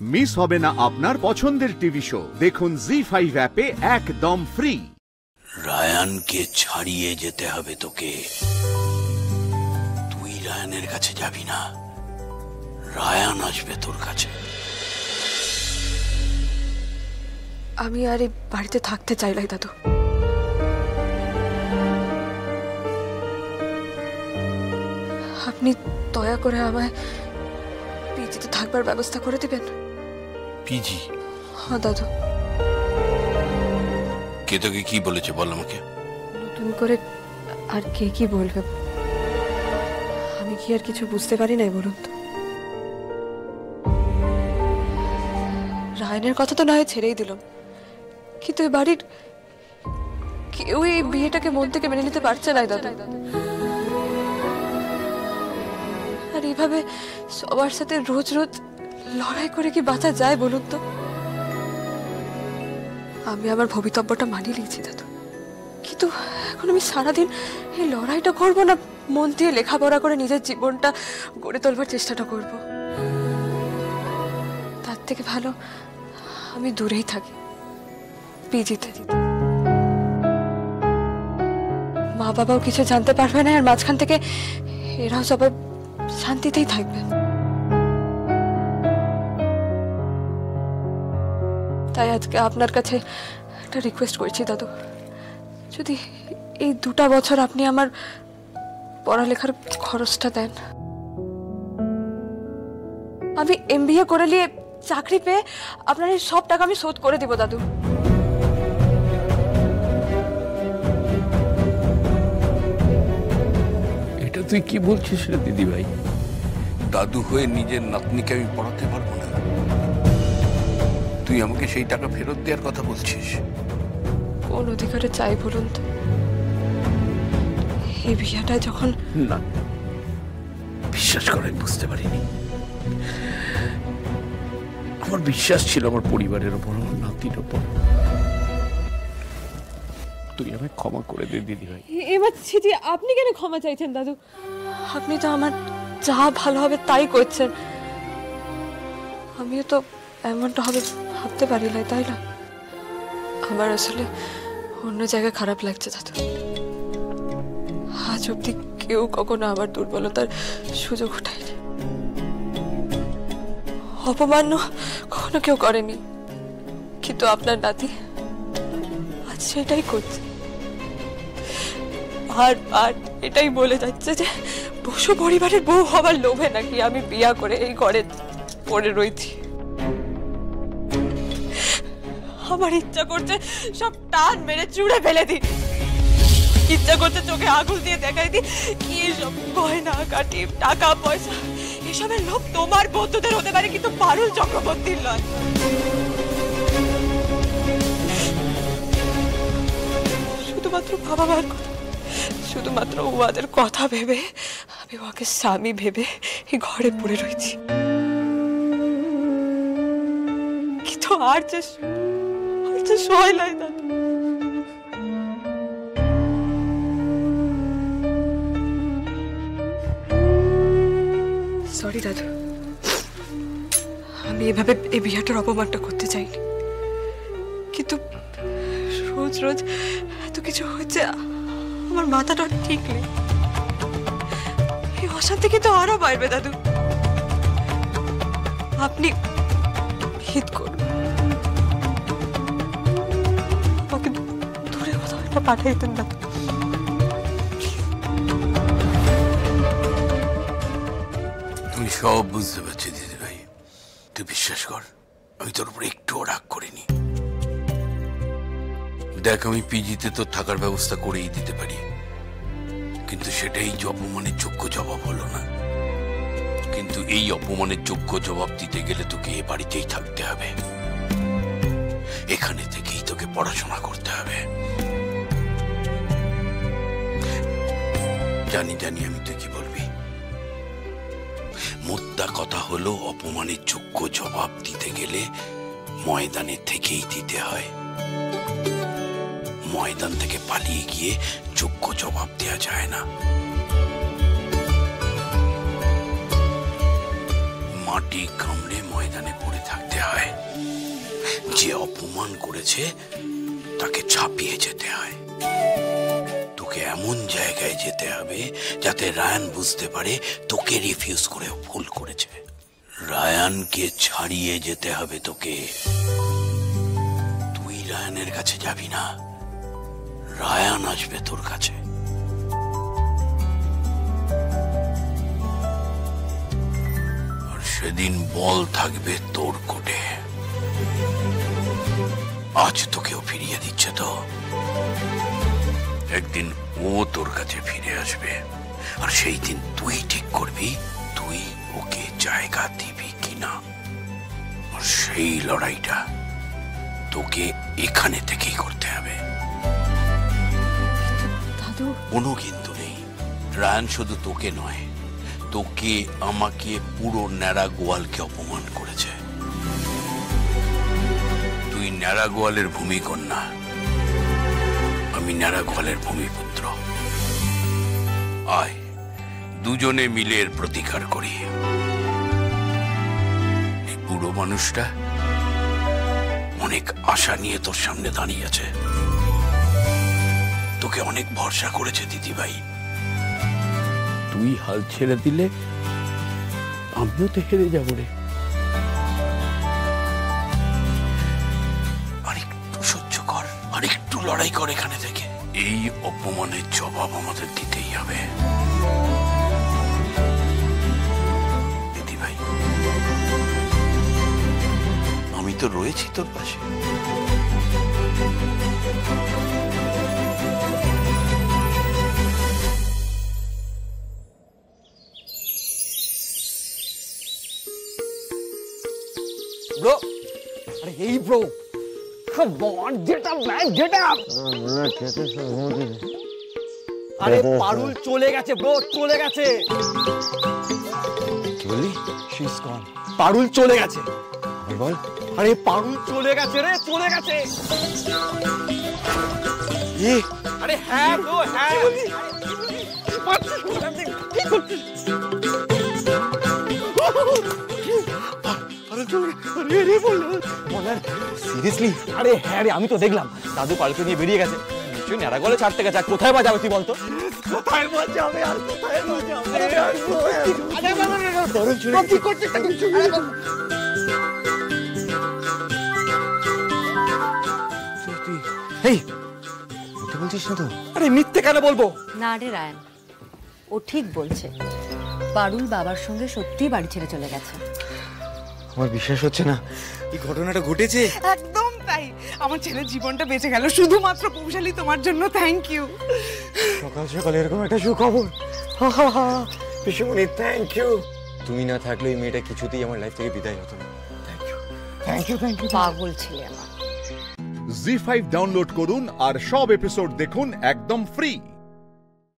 Miss হবে না আপনার পছন্দের টিভি শো। দেখুন জি5 অ্যাপে একদম ফ্রি। রায়ানকে ছাড়িয়ে যেতে হবে তোকে। তুই রায়ানের কাছে যাবি না, রায়ান আসবে তোর কাছে। আমি আর এই বাড়িতে থাকতে চাইলাই দাদু। আপনি দয়া করে আমায় পিজিতে থাকবার ব্যবস্থা করে দিবেন। পিজি? হ্যাঁ দাদু। কে তোকে কি বলেছে বল আমাকে। নতুন করে আর কে কি বলবে? আমি কি আর কিছু বুঝতে পারি নাই বলুন তো? রায়নের কথা তো না হয় ছেড়েই দিলাম, কিন্তু এই বাড়ির কেউ এই বিয়েটাকে মন থেকে মেনে নিতে পারছে না দাদু। আর এইভাবে সবার সাথে রোজ রোজ লড়াই করে কি বাঁচা যায় বলুন তো? আমি আমার ভবিতব্যটা মানিয়ে নিয়েছি দাদু, কিন্তু এখন আমি সারাদিন এই লড়াইটা করবো না মন দিয়ে লেখাপড়া করে নিজের জীবনটা গড়ে তোলবার চেষ্টাটা করব? তার থেকে ভালো আমি দূরেই থাকি, পিজিতে। মা বাবাও কিছু জানতে পারবে না, আর মাঝখান থেকে এরাও সবাই শান্তিতেই থাকবে। তাই আজকে আপনার কাছে একটা রিকোয়েস্ট করছি দাদু, যদি এই 2টা বছর আপনি আমার পড়ালেখার খরচটা দেন। আমি MBA করে নিয়ে চাকরি পেয়ে আপনার এই সব টাকা আমি শোধ করে দিব দাদু। এটা তুই কি বলছিস রে দিদি ভাই? দাদু হয়ে নিজের নাতনিকে আমি পড়াতে পারবো না? তুই আমাকে সেই টাকা ফেরত দেওয়ার কথা বলছিস? কোন অধিকারে চাই বলুন তো? এই বিয়েটা যখন না, বিশ্বাস করে বুঝতে পারিনি। আমার বিশ্বাস ছিল আমার পরিবারের ওপর, আমার নাতির ওপর। তুই আমায় ক্ষমা করে দে দিদি ভাই। এবার ছিটি আপনি কেন ক্ষমা চাইছেন দাদু? আপনি তো আমার যা ভালো হবে তাই করছেন। আমিও তো এমনটা হবে ভাবতে পারি না, তাই না? আমার আসলে অন্য জায়গায় খারাপ লাগছে দাদু। আজ অব্দি কেউ কখনো আমার দুর্বলতার সুযোগ উঠায়নি, অপমান কখনো কেউ করেনি, কিন্তু আপনার নাতি আজ সেটাই করছে। আর এটাই বলে যাচ্ছে যে বসু পরিবারের বউ হবার লোভে নাকি আমি বিয়া করে এই ঘরে পড়ে রয়েছি। আমার ইচ্ছা করছে সব টান মেরে চুড়ে ফেলে দিই, ইচ্ছা করছে চোখে আঙুল দিয়ে দেখাই দিই কি সব গয়না কাটি টাকা পয়সা এসবের লোভ তোমার বন্ধুদের হতে পারে, কিন্তু পারুল চক্রবর্তীর নয়। শুধুমাত্র বাবা মার কথা, শুধুমাত্র ওদের কথা ভেবে আমি ওকে স্বামী ভেবে এই ঘরে পড়ে রয়েছি, কিন্তু আর যে সয় নাই দাদু। সরি দাদু, আমি এভাবে এই বিয়েটার অপমানটা করতে চাইনি, কিন্তু রোজ রোজ এত কিছু হচ্ছে, আমার মাথাটা ঠিক নেই। এই অশান্তি কিন্তু আরো বাড়বে দাদু। আপনি হিত করুন, আমাকে দূরে কোথাও একটা পাঠিয়ে দেন দাদু। আমি সব বুঝতে পারছি দিদি ভাই, তুই বিশ্বাস কর আমি তোর উপর একটুও রাগ করিনি। দেখ, আমি পিজিতে তোর থাকার ব্যবস্থা করেই দিতে পারি, কিন্তু সেটাই অপমানের যোগ্য জবাব হলো না। কিন্তু এই অপমানের যোগ্য জবাব দিতে গেলে তোকে এ বাড়িতেই থাকতে হবে, এখানে থেকেই তোকে পড়াশোনা করতে হবে। জানি আমি তুই কি বলবি। মোদ্দা কথা হলো, অপমানের যোগ্য জবাব দিতে গেলে ময়দানে থেকেই দিতে হয়, ময়দান থেকে পালিয়ে গিয়ে যোগ্য জবাব দেওয়া যায় না। মাটি কামড়ে ময়দানে পড়ে থাকতে হয়, যে অপমান করেছে তাকে ছাপিয়ে যেতে হয়। তোকে এমন জায়গায় যেতে হবে যাতে রায়ান বুঝতে পারে তোকে রিফিউজ করে ভুল করেছে। রায়ানকে ছাড়িয়ে যেতে হবে তোকে। তুই রায়ানের কাছে যাবি না, রায়ান আসবে তোর কাছে। আর সেদিন বল থাকবে তোর কোটে। আজ তোকেও ফিরিয়ে দিচ্ছে তো, একদিন ও তোর কাছে ফিরে আসবে, আর সেই দিন তুই ঠিক করবি তুই ওকে জায়গা দিবি কিনা। আর সেই লড়াইটা তোকে এখানে থেকেই করতে হবে। দাদু, কোনো কিন্তু নেই। রায়ান শুধু তোকে নয়, তোকে, আমাকে, পুরো ন্যাড়া গোয়ালকে অপমান করেছে। তুই ন্যাড়া গোয়ালের ভূমিকন্যা, আমি ন্যাড়া গোয়ালের ভূমিপুত্র। আয় দুজনে মিলে এর প্রতিকার করি। এই বুড়ো মানুষটা অনেক আশা নিয়ে তোর সামনে দাঁড়িয়ে আছে, তোকে অনেক ভরসা করেছে দিদিভাই। তুই হাল ছেড়ে দিলে আমিও তো হেরে যাবো রে। আরেকটু সহ্য কর, আরেকটু লড়াই কর এখানে থেকে। এই অপমানের জবাব আমাদের দিতেই হবে দিদিভাই। আমি তো রয়েছি তোর পাশে। Bro, hey bro, come on, get up man, get up. আরে পারুল চলে গেছে ব্রো, চলে গেছে। কি বললি? She's gone. পারুল চলে গেছে। আবার বল। আরে পারুল চলে গেছে রে, চলে গেছে। কি? আরে হ্যাঁ ব্রো, হ্যাঁ। কি করছিস? সিরিয়াসলি? আরে হ্যাঁ রে, আমি তো দেখলাম দাদু পালকে নিয়ে বেরিয়ে গেছে। নিশ্চয়ই নেড়া গলে ছাড়তে গেছে। আর কোথায় বা যাবে তুই বলতো? কোথায় বা যাবে আর কোথায় বা যাবে? কি করছিস? এই মিথ্যে বলছিস না তো? আরে মিথ্যে কেন বলবো? না রে রায়ান, ও ঠিক বলছে। পারুল বাবার সঙ্গে সত্যিই বাড়ি ছেড়ে চলে গেছে। আমার বিশ্বাস হচ্ছে না এই ঘটনাটা ঘটেছে। একদম তাই। আমার ছেলের জীবনটা বেঁচে গেল শুধুমাত্র পৌশালী তোমার জন্য। Thank you. সকাল সকাল এরকম একটা সুখবর। পিসুমণি থ্যাংক ইউ। তুমি না থাকলে এই মেয়েটা কিছুতেই আমার লাইফ থেকে বিদায় হতো না। Thank you, thank you, thank you. পাগল ছেলে আমার। জি5 ডাউনলোড করুন আর সব এপিসোড দেখুন একদম ফ্রি।